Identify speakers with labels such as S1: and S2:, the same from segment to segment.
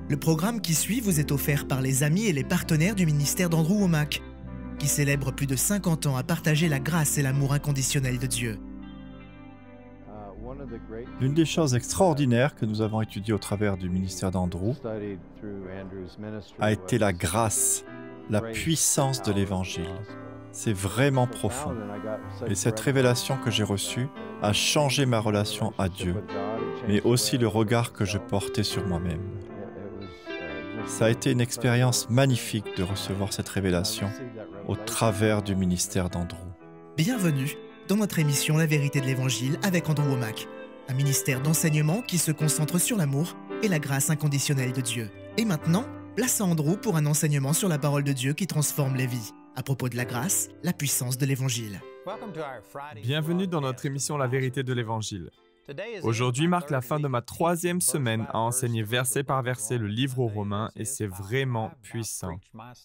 S1: Le programme qui suit vous est offert par les amis et les partenaires du ministère d'Andrew Wommack, qui célèbre plus de 50 ans à partager la grâce et l'amour inconditionnel de Dieu.
S2: L'une des choses extraordinaires que nous avons étudiées au travers du ministère d'Andrew a été la grâce, la puissance de l'Évangile. C'est vraiment profond. Et cette révélation que j'ai reçue a changé ma relation à Dieu, mais aussi le regard que je portais sur moi-même. Ça a été une expérience magnifique de recevoir cette révélation au travers du ministère d'Andrew.
S1: Bienvenue dans notre émission La vérité de l'Évangile avec Andrew Wommack, un ministère d'enseignement qui se concentre sur l'amour et la grâce inconditionnelle de Dieu. Et maintenant, place à Andrew pour un enseignement sur la parole de Dieu qui transforme les vies, à propos de la grâce, la puissance de l'Évangile.
S3: Bienvenue dans notre émission La vérité de l'Évangile. Aujourd'hui marque la fin de ma 3e semaine à enseigner verset par verset le livre aux Romains et c'est vraiment puissant.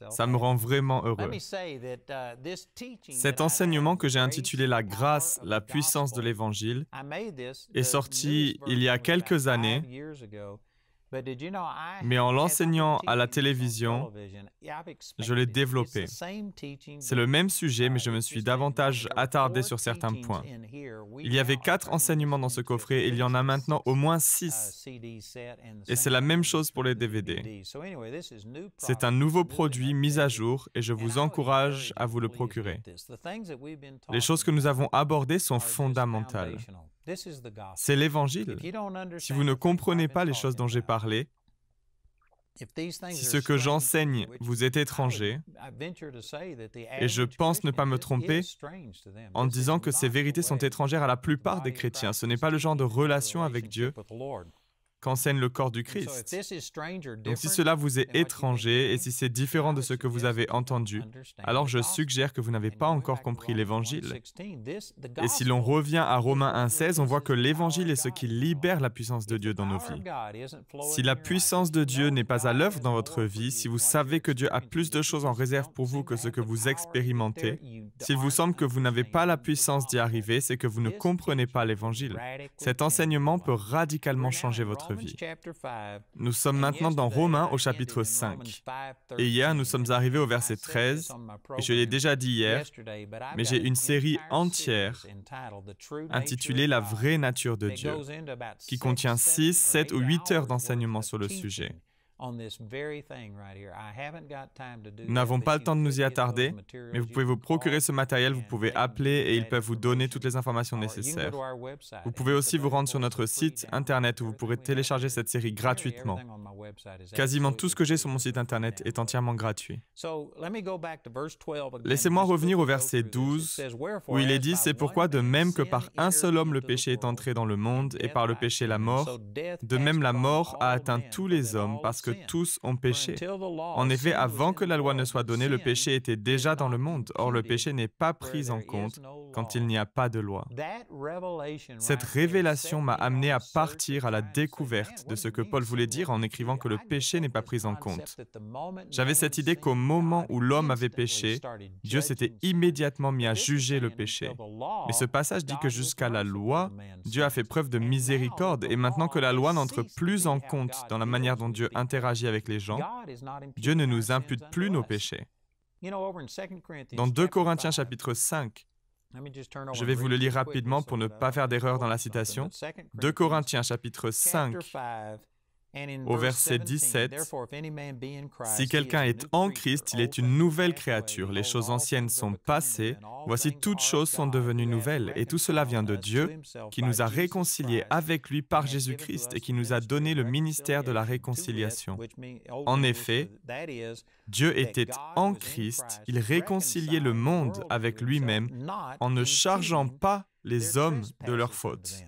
S3: Ça me rend vraiment heureux. Cet enseignement que j'ai intitulé La grâce, la puissance de l'Évangile est sorti il y a quelques années, mais en l'enseignant à la télévision, je l'ai développé. C'est le même sujet, mais je me suis davantage attardé sur certains points. Il y avait 4 enseignements dans ce coffret et il y en a maintenant au moins 6. Et c'est la même chose pour les DVD. C'est un nouveau produit mis à jour et je vous encourage à vous le procurer. Les choses que nous avons abordées sont fondamentales. C'est l'Évangile. Si vous ne comprenez pas les choses dont j'ai parlé, si ce que j'enseigne vous est étranger, et je pense ne pas me tromper en disant que ces vérités sont étrangères à la plupart des chrétiens, ce n'est pas le genre de relation avec Dieu qu'enseigne le corps du Christ. Donc si cela vous est étranger et si c'est différent de ce que vous avez entendu, alors je suggère que vous n'avez pas encore compris l'Évangile. Et si l'on revient à Romains 1,16, on voit que l'Évangile est ce qui libère la puissance de Dieu dans nos vies. Si la puissance de Dieu n'est pas à l'œuvre dans votre vie, si vous savez que Dieu a plus de choses en réserve pour vous que ce que vous expérimentez, s'il vous semble que vous n'avez pas la puissance d'y arriver, c'est que vous ne comprenez pas l'Évangile. Cet enseignement peut radicalement changer votre vie. Nous sommes maintenant dans Romains au chapitre 5. Et hier, nous sommes arrivés au verset 13, et je l'ai déjà dit hier, mais j'ai une série entière intitulée « La vraie nature de Dieu », qui contient 6, 7 ou 8 heures d'enseignement sur le sujet. Nous n'avons pas le temps de nous y attarder, mais vous pouvez vous procurer ce matériel, vous pouvez appeler et ils peuvent vous donner toutes les informations nécessaires. Vous pouvez aussi vous rendre sur notre site internet où vous pourrez télécharger cette série gratuitement. Quasiment tout ce que j'ai sur mon site internet est entièrement gratuit. Laissez-moi revenir au verset 12 où il est dit « C'est pourquoi de même que par un seul homme le péché est entré dans le monde et par le péché la mort, de même la mort a atteint tous les hommes parce que tous ont péché. En effet, avant que la loi ne soit donnée, le péché était déjà dans le monde. Or, le péché n'est pas pris en compte quand il n'y a pas de loi. » Cette révélation m'a amené à partir à la découverte de ce que Paul voulait dire en écrivant que le péché n'est pas pris en compte. J'avais cette idée qu'au moment où l'homme avait péché, Dieu s'était immédiatement mis à juger le péché. Mais ce passage dit que jusqu'à la loi, Dieu a fait preuve de miséricorde et maintenant que la loi n'entre plus en compte dans la manière dont Dieu interagit avec les gens, Dieu ne nous impute plus nos péchés. Dans 2 Corinthiens chapitre 5, je vais vous le lire rapidement pour ne pas faire d'erreur dans la citation. 2 Corinthiens chapitre 5, au verset 17, « Si quelqu'un est en Christ, il est une nouvelle créature. Les choses anciennes sont passées. Voici, toutes choses sont devenues nouvelles. Et tout cela vient de Dieu, qui nous a réconciliés avec lui par Jésus-Christ et qui nous a donné le ministère de la réconciliation. En effet, Dieu était en Christ. Il réconciliait le monde avec lui-même en ne chargeant pas les hommes de leurs fautes. »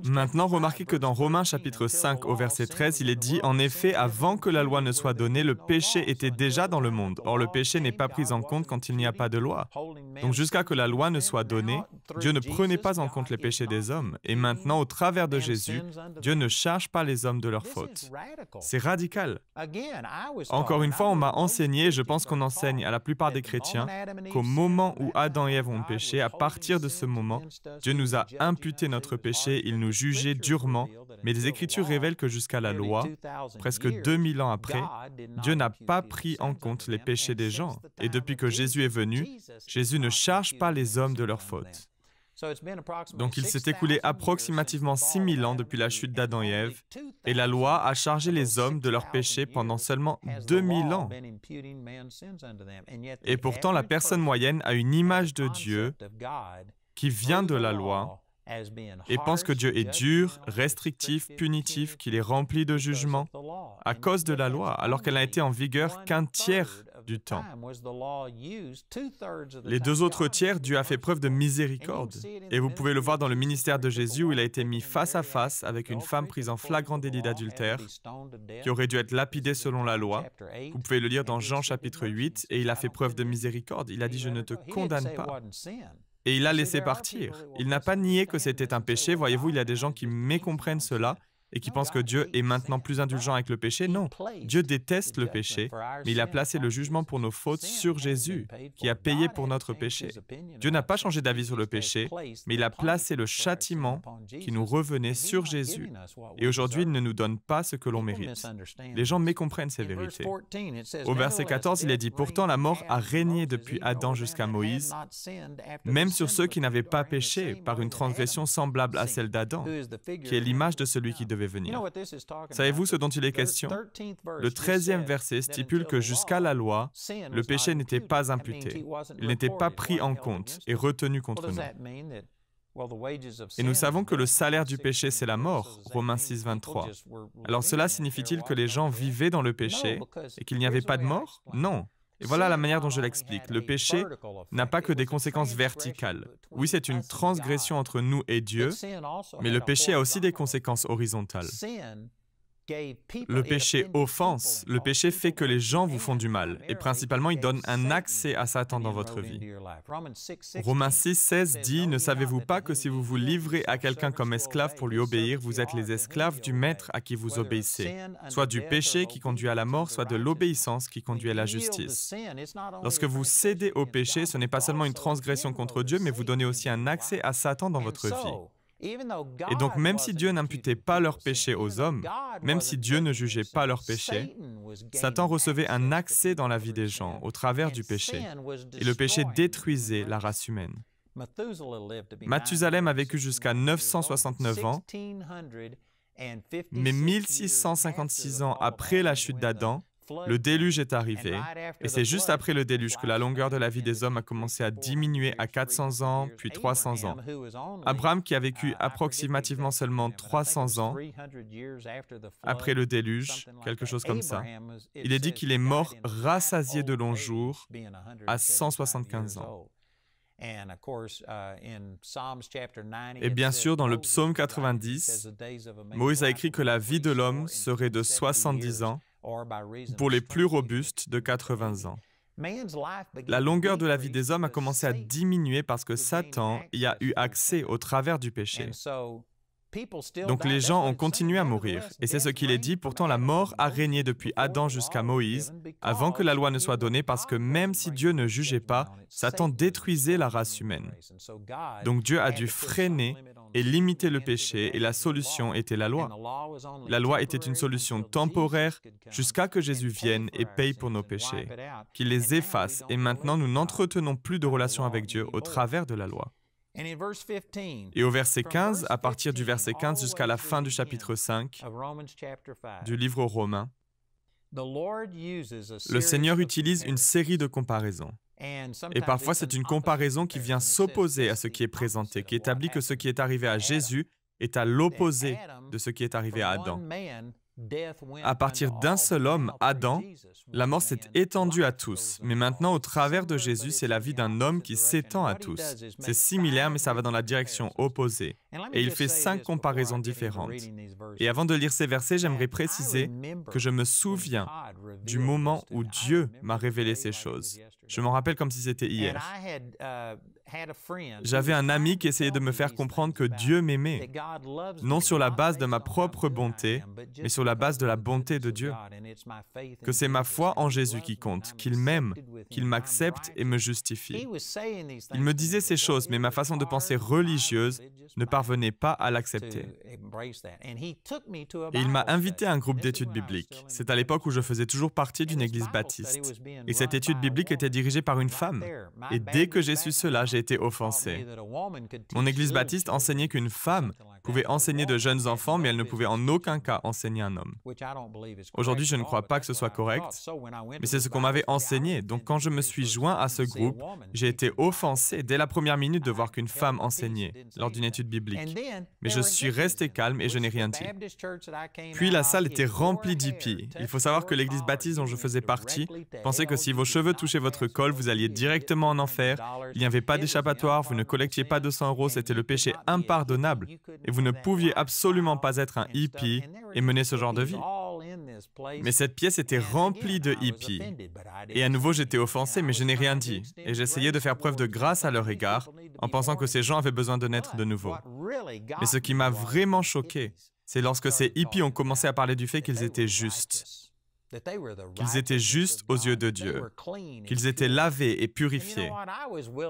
S3: Maintenant, remarquez que dans Romains chapitre 5 au verset 13, il est dit « En effet, avant que la loi ne soit donnée, le péché était déjà dans le monde. Or, le péché n'est pas pris en compte quand il n'y a pas de loi. Donc, jusqu'à que la loi ne soit donnée, Dieu ne prenait pas en compte les péchés des hommes. Et maintenant, au travers de Jésus, Dieu ne charge pas les hommes de leurs fautes. » C'est radical. Encore une fois, on m'a enseigné, et je pense qu'on enseigne à la plupart des chrétiens, qu'au moment où Adam et Ève ont péché, à partir de ce moment, Dieu nous a imputé notre notre péché, il nous jugeait durement, mais les Écritures révèlent que jusqu'à la loi, presque 2000 ans après, Dieu n'a pas pris en compte les péchés des gens. Et depuis que Jésus est venu, Jésus ne charge pas les hommes de leurs fautes. Donc il s'est écoulé approximativement 6000 ans depuis la chute d'Adam et Ève, et la loi a chargé les hommes de leurs péchés pendant seulement 2000 ans. Et pourtant, la personne moyenne a une image de Dieu qui vient de la loi et pense que Dieu est dur, restrictif, punitif, qu'il est rempli de jugement à cause de la loi, alors qu'elle n'a été en vigueur qu'un tiers du temps. Les 2 autres tiers, Dieu a fait preuve de miséricorde. Et vous pouvez le voir dans le ministère de Jésus où il a été mis face à face avec une femme prise en flagrant délit d'adultère qui aurait dû être lapidée selon la loi. Vous pouvez le lire dans Jean chapitre 8 et il a fait preuve de miséricorde. Il a dit « Je ne te condamne pas ». Et il l'a laissé partir. Il n'a pas nié que c'était un péché. Voyez-vous, il y a des gens qui mécomprennent cela et qui pensent que Dieu est maintenant plus indulgent avec le péché. Non, Dieu déteste le péché, mais il a placé le jugement pour nos fautes sur Jésus, qui a payé pour notre péché. Dieu n'a pas changé d'avis sur le péché, mais il a placé le châtiment qui nous revenait sur Jésus. Et aujourd'hui, il ne nous donne pas ce que l'on mérite. Les gens mécomprennent ces vérités. Au verset 14, il est dit « Pourtant, la mort a régné depuis Adam jusqu'à Moïse, même sur ceux qui n'avaient pas péché par une transgression semblable à celle d'Adam, qui est l'image de celui qui devait venir. » Savez-vous ce dont il est question? Le 13e verset stipule que jusqu'à la loi, le péché n'était pas imputé. Il n'était pas pris en compte et retenu contre nous. Et nous savons que le salaire du péché, c'est la mort, Romains 6, 23. Alors cela signifie-t-il que les gens vivaient dans le péché et qu'il n'y avait pas de mort? Non. Et voilà la manière dont je l'explique. Le péché n'a pas que des conséquences verticales. Oui, c'est une transgression entre nous et Dieu, mais le péché a aussi des conséquences horizontales. Le péché offense, le péché fait que les gens vous font du mal, et principalement il donne un accès à Satan dans votre vie. Romains 6, 16 dit « Ne savez-vous pas que si vous vous livrez à quelqu'un comme esclave pour lui obéir, vous êtes les esclaves du maître à qui vous obéissez, soit du péché qui conduit à la mort, soit de l'obéissance qui conduit à la justice. » Lorsque vous cédez au péché, ce n'est pas seulement une transgression contre Dieu, mais vous donnez aussi un accès à Satan dans votre vie. Et donc, même si Dieu n'imputait pas leurs péchés aux hommes, même si Dieu ne jugeait pas leurs péchés, Satan recevait un accès dans la vie des gens au travers du péché. Et le péché détruisait la race humaine. Mathusalem a vécu jusqu'à 969 ans, mais 1656 ans après la chute d'Adam, le déluge est arrivé, et c'est juste après le déluge que la longueur de la vie des hommes a commencé à diminuer à 400 ans, puis 300 ans. Abraham, qui a vécu approximativement seulement 300 ans après le déluge, quelque chose comme ça, il est dit qu'il est mort rassasié de longs jours à 175 ans. Et bien sûr, dans le psaume 90, Moïse a écrit que la vie de l'homme serait de 70 ans, pour les plus robustes de 80 ans. La longueur de la vie des hommes a commencé à diminuer parce que Satan y a eu accès au travers du péché. Donc les gens ont continué à mourir, et c'est ce qu'il est dit, pourtant la mort a régné depuis Adam jusqu'à Moïse, avant que la loi ne soit donnée, parce que même si Dieu ne jugeait pas, Satan détruisait la race humaine. Donc Dieu a dû freiner et limiter le péché, et la solution était la loi. La loi était une solution temporaire jusqu'à que Jésus vienne et paye pour nos péchés, qu'il les efface, et maintenant nous n'entretenons plus de relation avec Dieu au travers de la loi. Et au verset 15, à partir du verset 15 jusqu'à la fin du chapitre 5 du livre aux Romains, le Seigneur utilise une série de comparaisons. Et parfois, c'est une comparaison qui vient s'opposer à ce qui est présenté, qui établit que ce qui est arrivé à Jésus est à l'opposé de ce qui est arrivé à Adam. À partir d'un seul homme, Adam, la mort s'est étendue à tous. Mais maintenant, au travers de Jésus, c'est la vie d'un homme qui s'étend à tous. C'est similaire, mais ça va dans la direction opposée. Et il fait 5 comparaisons différentes. Et avant de lire ces versets, j'aimerais préciser que je me souviens du moment où Dieu m'a révélé ces choses. Je m'en rappelle comme si c'était hier. J'avais un ami qui essayait de me faire comprendre que Dieu m'aimait, non sur la base de ma propre bonté, mais sur la base de la bonté de Dieu. Que c'est ma foi en Jésus qui compte, qu'il m'aime, qu'il m'accepte et me justifie. Il me disait ces choses, mais ma façon de penser religieuse ne parvenait pas à l'accepter. Et il m'a invité à un groupe d'études bibliques. C'est à l'époque où je faisais toujours partie d'une église baptiste. Et cette étude biblique était dirigée par une femme. Et dès que j'ai su cela, j'ai été offensé. Mon église baptiste enseignait qu'une femme pouvait enseigner de jeunes enfants, mais elle ne pouvait en aucun cas enseigner un homme. Aujourd'hui, je ne crois pas que ce soit correct, mais c'est ce qu'on m'avait enseigné. Donc quand je me suis joint à ce groupe, j'ai été offensé dès la première minute de voir qu'une femme enseignait lors d'une étude biblique. Mais je suis resté calme et je n'ai rien dit. Puis la salle était remplie d'hippies. Il faut savoir que l'église baptiste dont je faisais partie pensait que si vos cheveux touchaient votre col, vous alliez directement en enfer. Il n'y avait pas d'échappatoire, vous ne collectiez pas 200 €, c'était le péché impardonnable. Et vous ne pouviez absolument pas être un hippie et mener ce genre de vie. Mais cette pièce était remplie de hippies. Et à nouveau, j'étais offensé, mais je n'ai rien dit. Et j'essayais de faire preuve de grâce à leur égard, en pensant que ces gens avaient besoin de naître de nouveau. Mais ce qui m'a vraiment choqué, c'est lorsque ces hippies ont commencé à parler du fait qu'ils étaient justes. Qu'ils étaient justes aux yeux de Dieu, qu'ils étaient lavés et purifiés.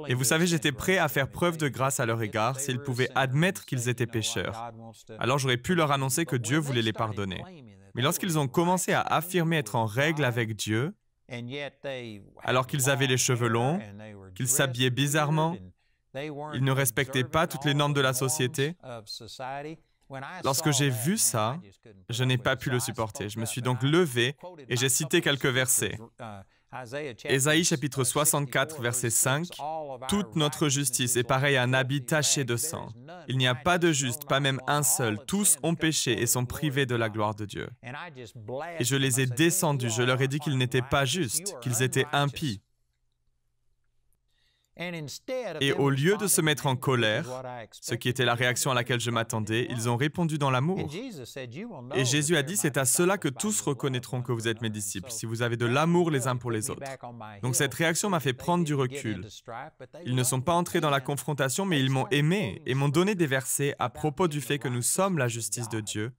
S3: Et vous savez, j'étais prêt à faire preuve de grâce à leur égard s'ils pouvaient admettre qu'ils étaient pécheurs. Alors j'aurais pu leur annoncer que Dieu voulait les pardonner. Mais lorsqu'ils ont commencé à affirmer être en règle avec Dieu, alors qu'ils avaient les cheveux longs, qu'ils s'habillaient bizarrement, ils ne respectaient pas toutes les normes de la société, lorsque j'ai vu ça, je n'ai pas pu le supporter. Je me suis donc levé et j'ai cité quelques versets. Ésaïe chapitre 64, verset 5, « Toute notre justice est pareille à un habit taché de sang. Il n'y a pas de juste, pas même un seul. Tous ont péché et sont privés de la gloire de Dieu. » Et je les ai descendus. Je leur ai dit qu'ils n'étaient pas justes, qu'ils étaient impies. Et au lieu de se mettre en colère, ce qui était la réaction à laquelle je m'attendais, ils ont répondu dans l'amour. Et Jésus a dit, c'est à cela que tous reconnaîtront que vous êtes mes disciples, si vous avez de l'amour les uns pour les autres. Donc cette réaction m'a fait prendre du recul. Ils ne sont pas entrés dans la confrontation, mais ils m'ont aimé et m'ont donné des versets à propos du fait que nous sommes la justice de Dieu,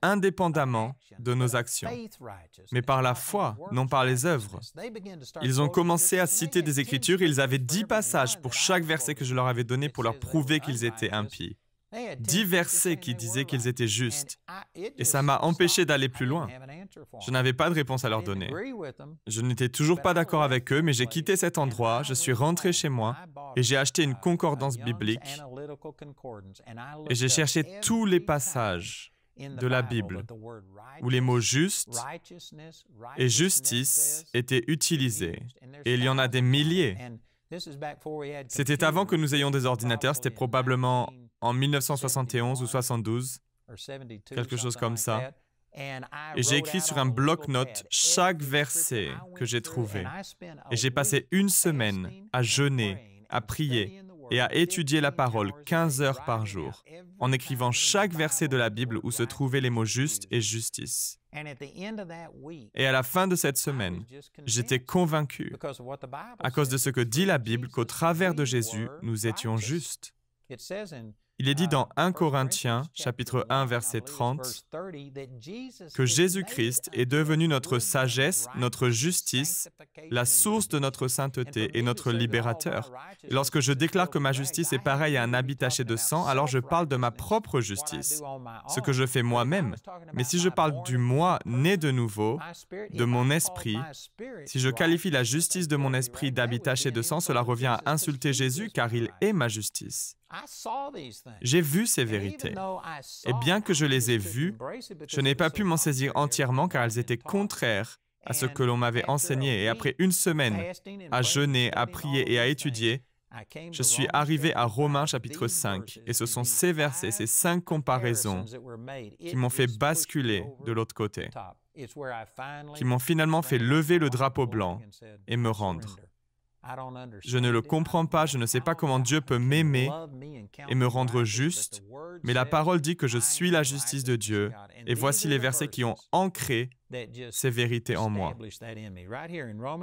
S3: indépendamment de nos actions, mais par la foi, non par les œuvres. Ils ont commencé à citer des Écritures et ils avaient 10 passages pour chaque verset que je leur avais donné pour leur prouver qu'ils étaient impies. 10 versets qui disaient qu'ils étaient justes. Et ça m'a empêché d'aller plus loin. Je n'avais pas de réponse à leur donner. Je n'étais toujours pas d'accord avec eux, mais j'ai quitté cet endroit, je suis rentré chez moi et j'ai acheté une concordance biblique et j'ai cherché tous les passages de la Bible où les mots « juste » et « justice » étaient utilisés. Et il y en a des milliers. C'était avant que nous ayons des ordinateurs, c'était probablement en 1971 ou 72, quelque chose comme ça. Et j'ai écrit sur un bloc-notes chaque verset que j'ai trouvé. Et j'ai passé une semaine à jeûner, à prier et à étudier la parole 15 heures par jour, en écrivant chaque verset de la Bible où se trouvaient les mots « juste » et « justice ». Et à la fin de cette semaine, j'étais convaincu, à cause de ce que dit la Bible, qu'au travers de Jésus, nous étions justes. Il est dit dans 1 Corinthiens, chapitre 1, verset 30, que Jésus-Christ est devenu notre sagesse, notre justice, la source de notre sainteté et notre libérateur. Et lorsque je déclare que ma justice est pareille à un habit taché de sang, alors je parle de ma propre justice, ce que je fais moi-même. Mais si je parle du moi né de nouveau, de mon esprit, si je qualifie la justice de mon esprit d'habit taché de sang, cela revient à insulter Jésus car il est ma justice. J'ai vu ces vérités, et bien que je les ai vues, je n'ai pas pu m'en saisir entièrement car elles étaient contraires à ce que l'on m'avait enseigné. Et après une semaine à jeûner, à prier et à étudier, je suis arrivé à Romains chapitre 5, et ce sont ces versets, ces 5 comparaisons qui m'ont fait basculer de l'autre côté, qui m'ont finalement fait lever le drapeau blanc et me rendre. Je ne le comprends pas, je ne sais pas comment Dieu peut m'aimer et me rendre juste, mais la parole dit que je suis la justice de Dieu, et voici les versets qui ont ancré ces vérités en moi.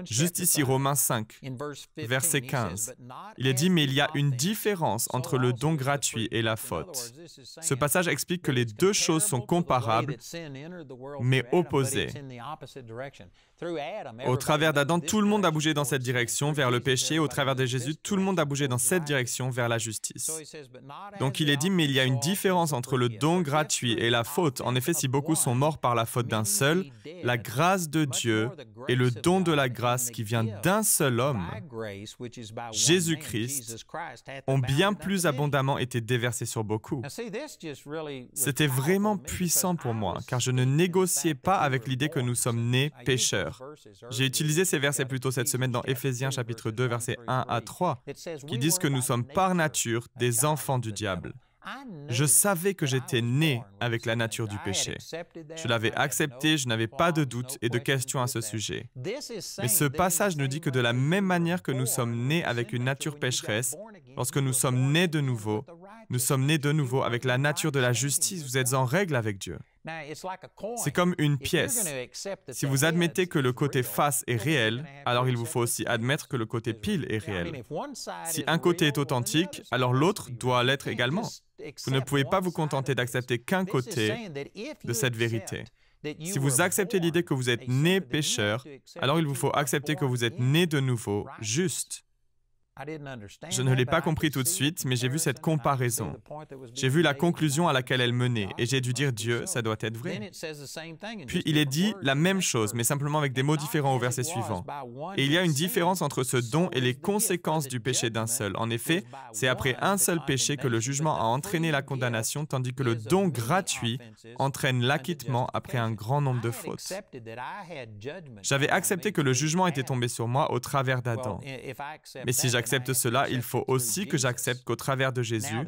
S3: Juste ici, Romains 5, verset 15, il est dit « Mais il y a une différence entre le don gratuit et la faute. » Ce passage explique que les deux choses sont comparables, mais opposées. Au travers d'Adam, tout le monde a bougé dans cette direction, vers le péché. Au travers de Jésus, tout le monde a bougé dans cette direction, vers la justice. Donc il est dit, mais il y a une différence entre le don gratuit et la faute. En effet, si beaucoup sont morts par la faute d'un seul, la grâce de Dieu et le don de la grâce qui vient d'un seul homme, Jésus-Christ, ont bien plus abondamment été déversés sur beaucoup. C'était vraiment puissant pour moi, car je ne négociais pas avec l'idée que nous sommes nés pécheurs. J'ai utilisé ces versets plus tôt cette semaine dans Éphésiens chapitre 2, versets 1 à 3, qui disent que nous sommes par nature des enfants du diable. Je savais que j'étais né avec la nature du péché. Je l'avais accepté, je n'avais pas de doute et de questions à ce sujet. Mais ce passage nous dit que de la même manière que nous sommes nés avec une nature pécheresse, lorsque nous sommes nés de nouveau avec la nature de la justice. Vous êtes en règle avec Dieu. C'est comme une pièce. Si vous admettez que le côté face est réel, alors il vous faut aussi admettre que le côté pile est réel. Si un côté est authentique, alors l'autre doit l'être également. Vous ne pouvez pas vous contenter d'accepter qu'un côté de cette vérité. Si vous acceptez l'idée que vous êtes né pécheur, alors il vous faut accepter que vous êtes né de nouveau, juste. Je ne l'ai pas compris tout de suite, mais j'ai vu cette comparaison. J'ai vu la conclusion à laquelle elle menait, et j'ai dû dire, Dieu, ça doit être vrai. Puis il est dit la même chose, mais simplement avec des mots différents au verset suivant. Et il y a une différence entre ce don et les conséquences du péché d'un seul. En effet, c'est après un seul péché que le jugement a entraîné la condamnation, tandis que le don gratuit entraîne l'acquittement après un grand nombre de fautes. J'avais accepté que le jugement était tombé sur moi au travers d'Adam. Mais si j'accepte cela, il faut aussi que j'accepte qu'au travers de Jésus,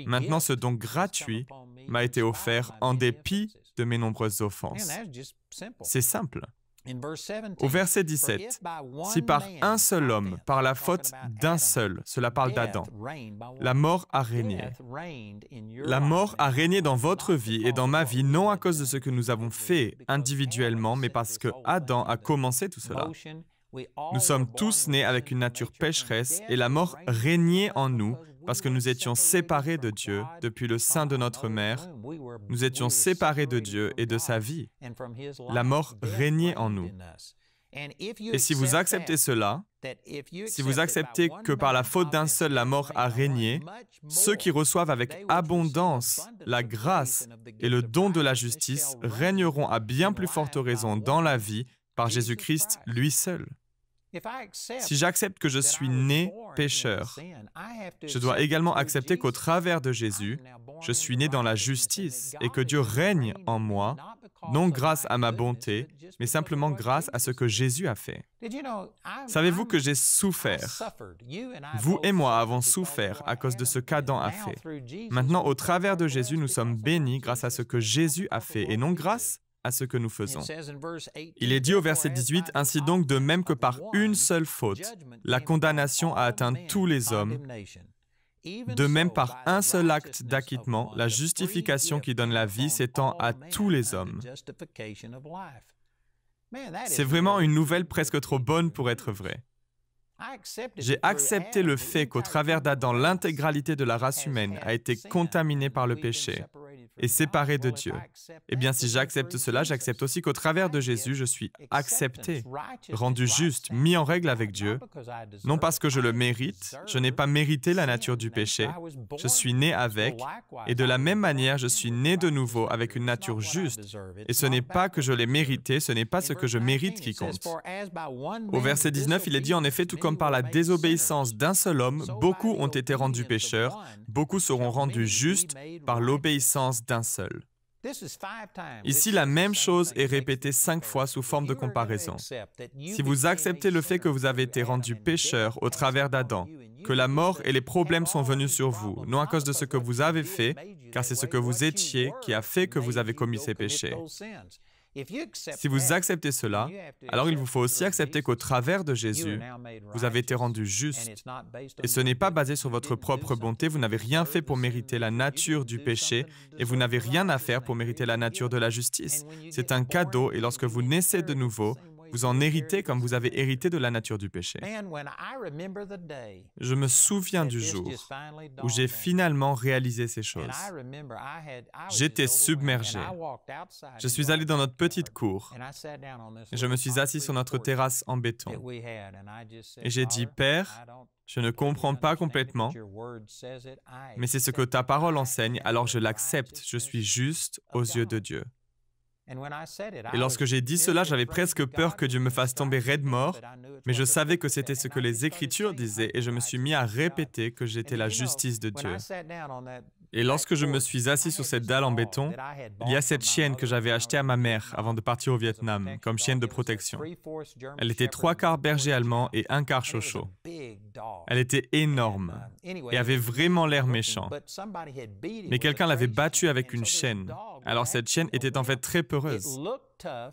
S3: maintenant ce don gratuit m'a été offert en dépit de mes nombreuses offenses. C'est simple. Au verset 17, si par un seul homme, par la faute d'un seul, cela parle d'Adam, la mort a régné. La mort a régné dans votre vie et dans ma vie, non à cause de ce que nous avons fait individuellement, mais parce que Adam a commencé tout cela. Nous sommes tous nés avec une nature pécheresse et la mort régnait en nous parce que nous étions séparés de Dieu depuis le sein de notre mère. Nous étions séparés de Dieu et de sa vie. La mort régnait en nous. Et si vous acceptez cela, si vous acceptez que par la faute d'un seul la mort a régné, ceux qui reçoivent avec abondance la grâce et le don de la justice régneront à bien plus forte raison dans la vie par Jésus-Christ lui seul. Si j'accepte que je suis né pécheur, je dois également accepter qu'au travers de Jésus, je suis né dans la justice et que Dieu règne en moi, non grâce à ma bonté, mais simplement grâce à ce que Jésus a fait. Savez-vous que j'ai souffert? Vous et moi avons souffert à cause de ce qu'Adam a fait. Maintenant, au travers de Jésus, nous sommes bénis grâce à ce que Jésus a fait et non grâce à ce que nous faisons. Il est dit au verset 18, « Ainsi donc, de même que par une seule faute, la condamnation a atteint tous les hommes, de même par un seul acte d'acquittement, la justification qui donne la vie s'étend à tous les hommes. » C'est vraiment une nouvelle presque trop bonne pour être vraie. J'ai accepté le fait qu'au travers d'Adam, l'intégralité de la race humaine a été contaminée par le péché et séparée de Dieu. Eh bien, si j'accepte cela, j'accepte aussi qu'au travers de Jésus, je suis accepté, rendu juste, mis en règle avec Dieu, non parce que je le mérite, je n'ai pas mérité la nature du péché, je suis né avec, et de la même manière, je suis né de nouveau avec une nature juste. Et ce n'est pas que je l'ai mérité, ce n'est pas ce que je mérite qui compte. Au verset 19, il est dit en effet, tout comme par la désobéissance d'un seul homme, beaucoup ont été rendus pécheurs, beaucoup seront rendus justes par l'obéissance d'un seul. Ici, la même chose est répétée 5 fois sous forme de comparaison. Si vous acceptez le fait que vous avez été rendus pécheurs au travers d'Adam, que la mort et les problèmes sont venus sur vous, non à cause de ce que vous avez fait, car c'est ce que vous étiez qui a fait que vous avez commis ces péchés. Si vous acceptez cela, alors il vous faut aussi accepter qu'au travers de Jésus, vous avez été rendu juste. Et ce n'est pas basé sur votre propre bonté, vous n'avez rien fait pour mériter la nature du péché et vous n'avez rien à faire pour mériter la nature de la justice. C'est un cadeau et lorsque vous naissez de nouveau, vous en héritez comme vous avez hérité de la nature du péché. Je me souviens du jour où j'ai finalement réalisé ces choses. J'étais submergé. Je suis allé dans notre petite cour et je me suis assis sur notre terrasse en béton. Et j'ai dit, « Père, je ne comprends pas complètement, mais c'est ce que ta parole enseigne, alors je l'accepte. Je suis juste aux yeux de Dieu. » Et lorsque j'ai dit cela, j'avais presque peur que Dieu me fasse tomber raide mort, mais je savais que c'était ce que les Écritures disaient et je me suis mis à répéter que j'étais la justice de Dieu. Et lorsque je me suis assis sur cette dalle en béton, il y a cette chienne que j'avais achetée à ma mère avant de partir au Vietnam, comme chienne de protection. Elle était 3/4 berger allemand et 1/4 chocho. Elle était énorme et avait vraiment l'air méchant. Mais quelqu'un l'avait battue avec une chaîne. Alors cette chienne était en fait très peureuse.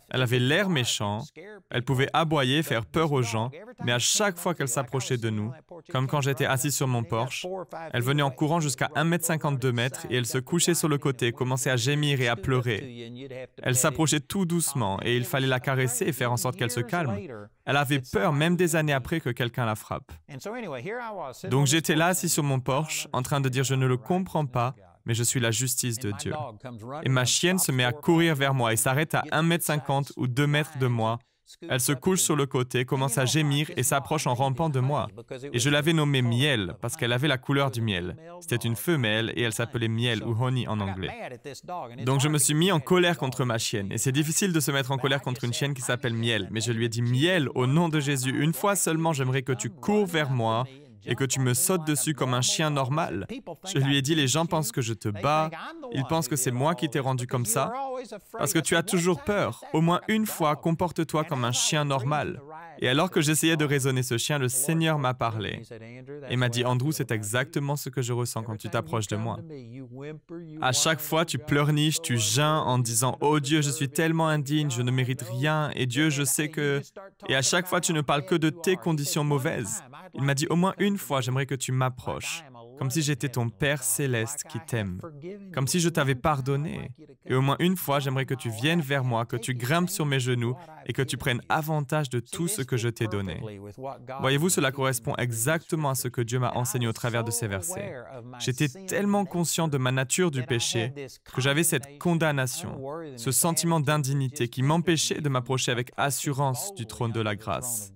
S3: Elle avait l'air méchant, elle pouvait aboyer, faire peur aux gens, mais à chaque fois qu'elle s'approchait de nous, comme quand j'étais assis sur mon porche, elle venait en courant jusqu'à 1,50 m, 2 m et elle se couchait sur le côté, commençait à gémir et à pleurer. Elle s'approchait tout doucement et il fallait la caresser et faire en sorte qu'elle se calme. Elle avait peur même des années après que quelqu'un la frappe. Donc j'étais là assis sur mon porche, en train de dire « Je ne le comprends pas ». Mais je suis la justice de Dieu. Et ma chienne se met à courir vers moi et s'arrête à 1,50 m ou 2 m de moi. Elle se couche sur le côté, commence à gémir et s'approche en rampant de moi. Et je l'avais nommée Miel parce qu'elle avait la couleur du miel. C'était une femelle et elle s'appelait Miel ou Honey en anglais. Donc je me suis mis en colère contre ma chienne. Et c'est difficile de se mettre en colère contre une chienne qui s'appelle Miel. Mais je lui ai dit « Miel, au nom de Jésus, une fois seulement j'aimerais que tu cours vers moi et que tu me sautes dessus comme un chien normal. » Je lui ai dit, les gens pensent que je te bats, ils pensent que c'est moi qui t'ai rendu comme ça, parce que tu as toujours peur. Au moins une fois, comporte-toi comme un chien normal. Et alors que j'essayais de raisonner ce chien, le Seigneur m'a parlé et m'a dit, Andrew, c'est exactement ce que je ressens quand tu t'approches de moi. À chaque fois, tu pleurniches, tu geins en disant, oh Dieu, je suis tellement indigne, je ne mérite rien, et Dieu, je sais que... Et à chaque fois, tu ne parles que de tes conditions mauvaises. Il m'a dit, au moins une fois, j'aimerais que tu m'approches, comme si j'étais ton Père céleste qui t'aime, comme si je t'avais pardonné. Et au moins une fois, j'aimerais que tu viennes vers moi, que tu grimpes sur mes genoux et que tu prennes avantage de tout ce que je t'ai donné. Voyez-vous, cela correspond exactement à ce que Dieu m'a enseigné au travers de ces versets. J'étais tellement conscient de ma nature du péché que j'avais cette condamnation, ce sentiment d'indignité qui m'empêchait de m'approcher avec assurance du trône de la grâce.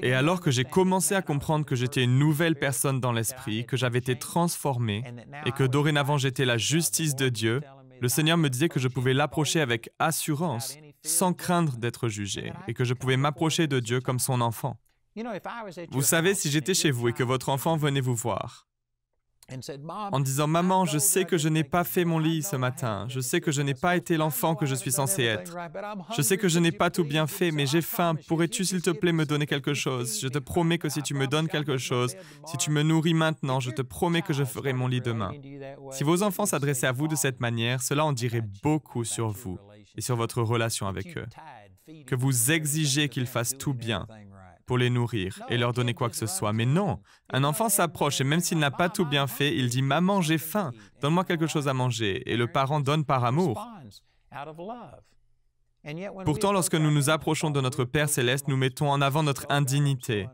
S3: Et alors que j'ai commencé à comprendre que j'étais une nouvelle personne dans l'esprit, que j'avais été transformé et que dorénavant j'étais la justice de Dieu, le Seigneur me disait que je pouvais l'approcher avec assurance, sans craindre d'être jugé, et que je pouvais m'approcher de Dieu comme son enfant. Vous savez, si j'étais chez vous et que votre enfant venait vous voir, en disant « Maman, je sais que je n'ai pas fait mon lit ce matin. Je sais que je n'ai pas été l'enfant que je suis censé être. Je sais que je n'ai pas tout bien fait, mais j'ai faim. Pourrais-tu, s'il te plaît, me donner quelque chose? Je te promets que si tu me donnes quelque chose, si tu me nourris maintenant, je te promets que je ferai mon lit demain. » Si vos enfants s'adressaient à vous de cette manière, cela en dirait beaucoup sur vous et sur votre relation avec eux. Que vous exigez qu'ils fassent tout bien pour les nourrir et leur donner quoi que ce soit. Mais non, un enfant s'approche et même s'il n'a pas tout bien fait, il dit « Maman, j'ai faim, donne-moi quelque chose à manger. » Et le parent donne par amour. Pourtant, lorsque nous nous approchons de notre Père céleste, nous mettons en avant notre indignité.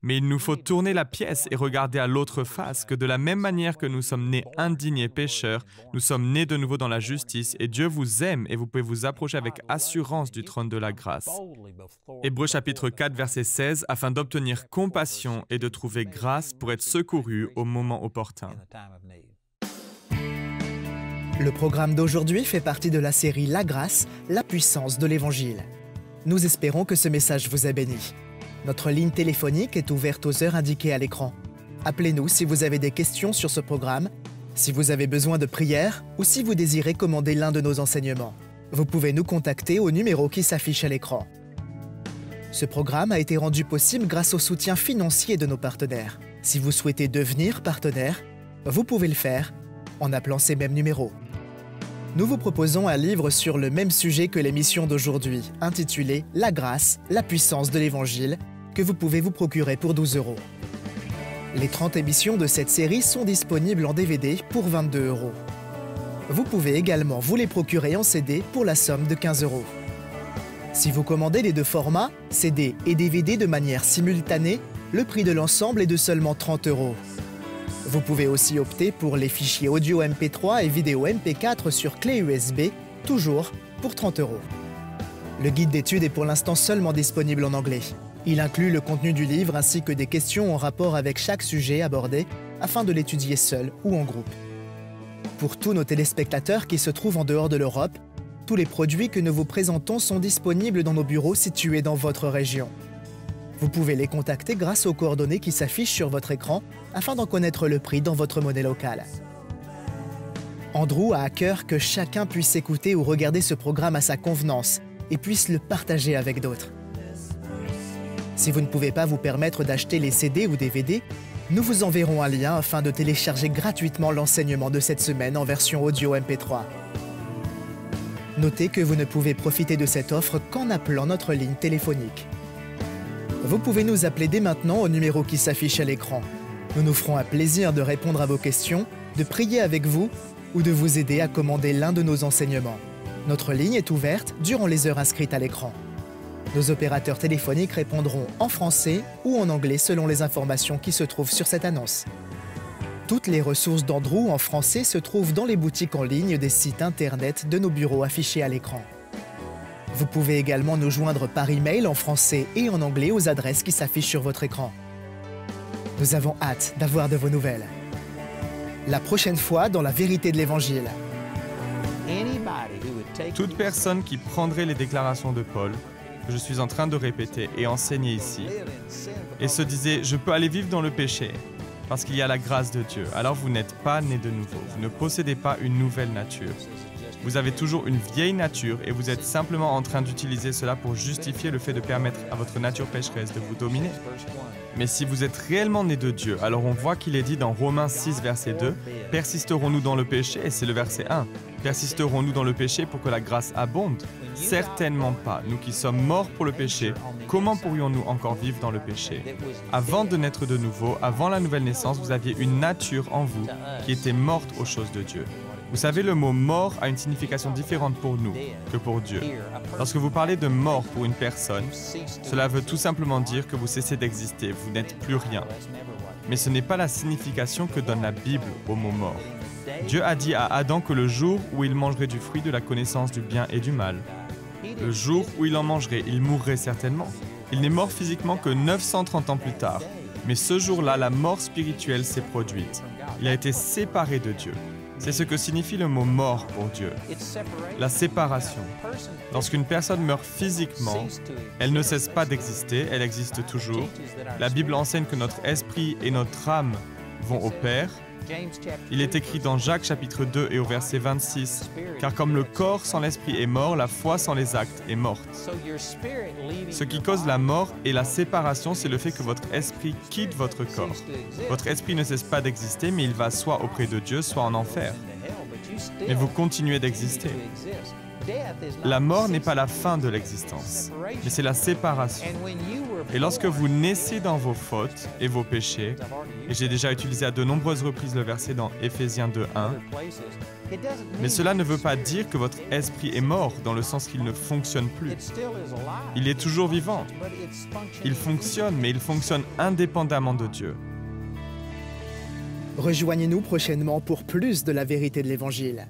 S3: Mais il nous faut tourner la pièce et regarder à l'autre face que de la même manière que nous sommes nés indignes et pécheurs, nous sommes nés de nouveau dans la justice et Dieu vous aime et vous pouvez vous approcher avec assurance du trône de la grâce. Hébreux chapitre 4, verset 16, afin d'obtenir compassion et de trouver grâce pour être secouru au moment opportun.
S1: Le programme d'aujourd'hui fait partie de la série La grâce, la puissance de l'Évangile. Nous espérons que ce message vous a béni. Notre ligne téléphonique est ouverte aux heures indiquées à l'écran. Appelez-nous si vous avez des questions sur ce programme, si vous avez besoin de prières ou si vous désirez commander l'un de nos enseignements. Vous pouvez nous contacter au numéro qui s'affiche à l'écran. Ce programme a été rendu possible grâce au soutien financier de nos partenaires. Si vous souhaitez devenir partenaire, vous pouvez le faire en appelant ces mêmes numéros. nous vous proposons un livre sur le même sujet que l'émission d'aujourd'hui, intitulé « La grâce, la puissance de l'Évangile », que vous pouvez vous procurer pour 12 €. Les 30 émissions de cette série sont disponibles en DVD pour 22 €. Vous pouvez également vous les procurer en CD pour la somme de 15 €. Si vous commandez les deux formats, CD et DVD de manière simultanée, le prix de l'ensemble est de seulement 30 €. Vous pouvez aussi opter pour les fichiers audio MP3 et vidéo MP4 sur clé USB, toujours pour 30 €. Le guide d'études est pour l'instant seulement disponible en anglais. Il inclut le contenu du livre ainsi que des questions en rapport avec chaque sujet abordé afin de l'étudier seul ou en groupe. Pour tous nos téléspectateurs qui se trouvent en dehors de l'Europe, tous les produits que nous vous présentons sont disponibles dans nos bureaux situés dans votre région. Vous pouvez les contacter grâce aux coordonnées qui s'affichent sur votre écran afin d'en connaître le prix dans votre monnaie locale. Andrew a à cœur que chacun puisse écouter ou regarder ce programme à sa convenance et puisse le partager avec d'autres. Si vous ne pouvez pas vous permettre d'acheter les CD ou DVD, nous vous enverrons un lien afin de télécharger gratuitement l'enseignement de cette semaine en version audio MP3. Notez que vous ne pouvez profiter de cette offre qu'en appelant notre ligne téléphonique. Vous pouvez nous appeler dès maintenant au numéro qui s'affiche à l'écran. Nous nous ferons un plaisir de répondre à vos questions, de prier avec vous ou de vous aider à commander l'un de nos enseignements. Notre ligne est ouverte durant les heures inscrites à l'écran. Nos opérateurs téléphoniques répondront en français ou en anglais selon les informations qui se trouvent sur cette annonce. Toutes les ressources d'Andrew en français se trouvent dans les boutiques en ligne des sites internet de nos bureaux affichés à l'écran. Vous pouvez également nous joindre par email en français et en anglais aux adresses qui s'affichent sur votre écran. Nous avons hâte d'avoir de vos nouvelles. La prochaine fois dans La vérité de l'Évangile.
S3: Toute personne qui prendrait les déclarations de Paul, que je suis en train de répéter et enseigner ici, et se disait « je peux aller vivre dans le péché », parce qu'il y a la grâce de Dieu, alors vous n'êtes pas né de nouveau, vous ne possédez pas une nouvelle nature. Vous avez toujours une vieille nature et vous êtes simplement en train d'utiliser cela pour justifier le fait de permettre à votre nature pécheresse de vous dominer. Mais si vous êtes réellement né de Dieu, alors on voit qu'il est dit dans Romains 6, verset 2, « Persisterons-nous dans le péché ?» Et c'est le verset 1. « Persisterons-nous dans le péché pour que la grâce abonde ?» Certainement pas. Nous qui sommes morts pour le péché, comment pourrions-nous encore vivre dans le péché? Avant de naître de nouveau, avant la nouvelle naissance, vous aviez une nature en vous qui était morte aux choses de Dieu. Vous savez, le mot « mort » a une signification différente pour nous que pour Dieu. Lorsque vous parlez de mort pour une personne, cela veut tout simplement dire que vous cessez d'exister, vous n'êtes plus rien. Mais ce n'est pas la signification que donne la Bible au mot « mort ». Dieu a dit à Adam que le jour où il mangerait du fruit de la connaissance du bien et du mal, le jour où il en mangerait, il mourrait certainement. Il n'est mort physiquement que 930 ans plus tard. Mais ce jour-là, la mort spirituelle s'est produite. Il a été séparé de Dieu. C'est ce que signifie le mot « mort » pour Dieu. La séparation. Lorsqu'une personne meurt physiquement, elle ne cesse pas d'exister, elle existe toujours. La Bible enseigne que notre esprit et notre âme vont au Père. Il est écrit dans Jacques chapitre 2 et au verset 26, « Car comme le corps sans l'esprit est mort, la foi sans les actes est morte. » Ce qui cause la mort et la séparation, c'est le fait que votre esprit quitte votre corps. Votre esprit ne cesse pas d'exister, mais il va soit auprès de Dieu, soit en enfer. Mais vous continuez d'exister. La mort n'est pas la fin de l'existence, mais c'est la séparation. Et lorsque vous naissez dans vos fautes et vos péchés, et j'ai déjà utilisé à de nombreuses reprises le verset dans Éphésiens 2:1, mais cela ne veut pas dire que votre esprit est mort dans le sens qu'il ne fonctionne plus. Il est toujours vivant. Il fonctionne, mais il fonctionne indépendamment de Dieu.
S1: Rejoignez-nous prochainement pour plus de La vérité de l'Évangile.